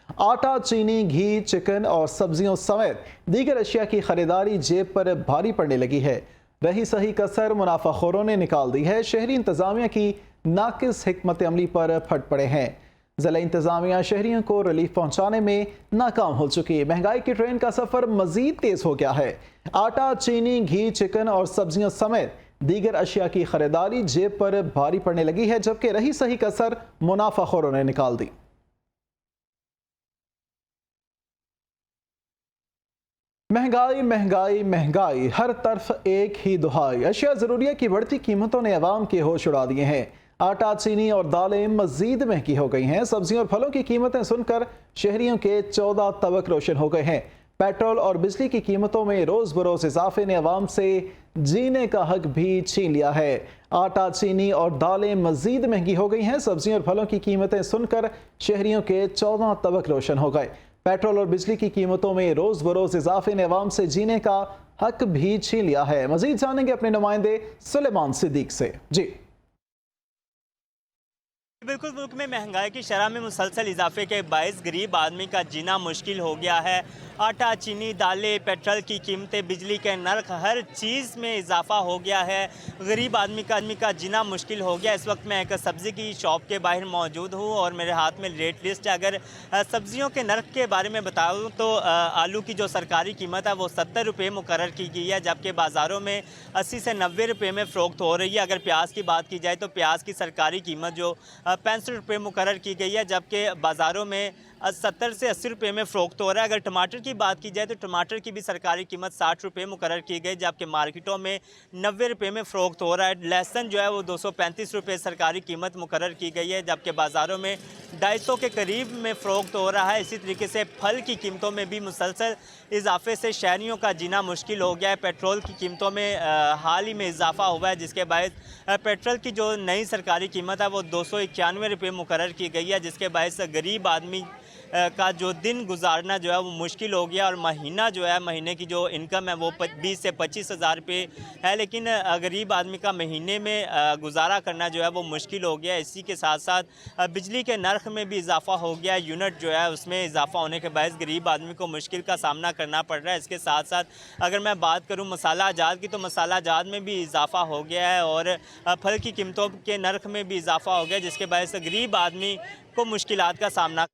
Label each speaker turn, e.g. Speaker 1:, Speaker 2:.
Speaker 1: आटा, चीनी, घी, चिकन और सब्जियों समेत दीगर अशिया की खरीदारी जेब पर भारी पड़ने लगी है। रही सही कसर मुनाफाखोरों ने निकाल दी है। शहरी इंतजामिया की नाकिस हिकमत अमली पर फट पड़े हैं। जिला इंतजामिया शहरियों को रिलीफ पहुंचाने में नाकाम हो चुकी। महंगाई की ट्रेन का सफर मजीद तेज हो गया है। आटा, चीनी, घी, चिकन और सब्जियों समेत दीगर अशिया की खरीदारी जेब पर भारी पड़ने लगी है, जबकि रही सही कसर मुनाफाखोरों ने निकाल दी। महंगाई महंगाई महंगाई, हर तरफ एक ही दुहाई। अशिया जरूरिया की बढ़ती कीमतों ने अवाम के होश उड़ा दिए हैं। आटा, चीनी और दालें मजीद महंगी हो गई हैं। सब्जियों और फलों की कीमतें सुनकर शहरियों के 14 तबक रोशन हो गए हैं। पेट्रोल और बिजली की कीमतों में रोज बरोज इजाफे ने अवाम से जीने का हक भी छीन लिया है। आटा, चीनी और दालें मजीद महंगी हो गई हैं। सब्जियों और फलों की कीमतें सुनकर शहरियों के 14 तबक रोशन हो गए। पेट्रोल और बिजली की कीमतों में रोज बरोज इजाफे ने अवाम से जीने का हक भी छीन लिया है। मजीद जानेंगे अपने नुमाइंदे सुलेमान सिद्दीक से। जी
Speaker 2: बिल्कुल, मुल्क में महंगाई की शरह में मुसलसल इजाफे के बायस गरीब आदमी का जीना मुश्किल हो गया है। आटा, चीनी, दालें, पेट्रोल की कीमतें, बिजली के नर्क, हर चीज़ में इजाफा हो गया है। गरीब आदमी का जीना मुश्किल हो गया। इस वक्त मैं एक सब्ज़ी की शॉप के बाहर मौजूद हूँ और मेरे हाथ में रेट लिस्ट है। अगर सब्जियों के नर्क के बारे में बताऊँ तो आलू की जो सरकारी कीमत है वो 70 रुपये मुकर्रर की गई है, जबकि बाज़ारों में 80 से 90 रुपये में फ़रोख्त हो रही है। अगर प्याज की बात की जाए तो प्याज की सरकारी कीमत जो 65 रुपये मुकर्रर की गई है, जबकि बाज़ारों में 70 से 80 रुपये में फ़रोख्त हो रहा है। अगर टमाटर की बात की जाए तो टमाटर की भी सरकारी कीमत 60 रुपये मुकर्रर की गई, जबकि मार्केटों में 90 रुपये में फ़रोख्त हो रहा है। लहसुन जो है वो 235 रुपये सरकारी कीमत मुकर्रर की गई है, जबकि बाज़ारों में 250 के करीब में फ़रोख्त हो रहा है। इसी तरीके से फल की कीमतों में भी मुसलसल इजाफे से शहरियों का जीना मुश्किल हो गया है। पेट्रोल की कीमतों में हाल ही में इजाफा हुआ है, जिसके बायस पेट्रोल की जो नई सरकारी कीमत है वो 291 रुपये मुकर्रर की गई है, जिसके बायस गरीब आदमी का जो दिन गुजारना जो है वो मुश्किल हो गया। और महीना जो है, महीने की जो इनकम है वो 20 से 25 हज़ार रुपये है, लेकिन गरीब आदमी का महीने में गुजारा करना जो है वो मुश्किल हो गया। इसी के साथ साथ बिजली के नर्ख में भी इजाफा हो गया। यूनिट जो है उसमें इजाफा होने के बायस गरीब आदमी को मुश्किल का सामना करना पड़ रहा है। इसके साथ साथ अगर मैं बात करूँ मसाला अजात की तो मसाला अजात में भी इजाफा हो गया है और फल की कीमतों के नर्ख में भी इजाफा हो गया, जिसके बायस गरीब आदमी को मुश्किलात का सामना